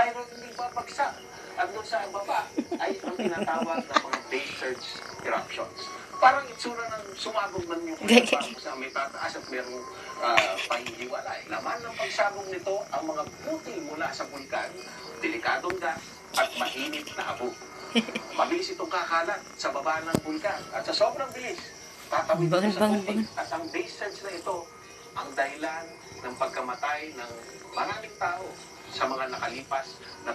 mayroon hindi babagsak. At doon sa baba ay ang tinatawag na mga base surge eruptions. Parang itsura ng sumabog ng nuclear parang sa may tataas at merong pahihiwalay. Laman ng pagsabog nito ang mga butil mula sa bulkan, delikadong gas at mainit na abo. Mabilis itong kakalat sa baba ng bulkan at sa sobrang bilis, tatawid ito sa tubig. At ang base surge na ito ang dahilan ng pagkamatay ng maraming tao sa mga nakalipas na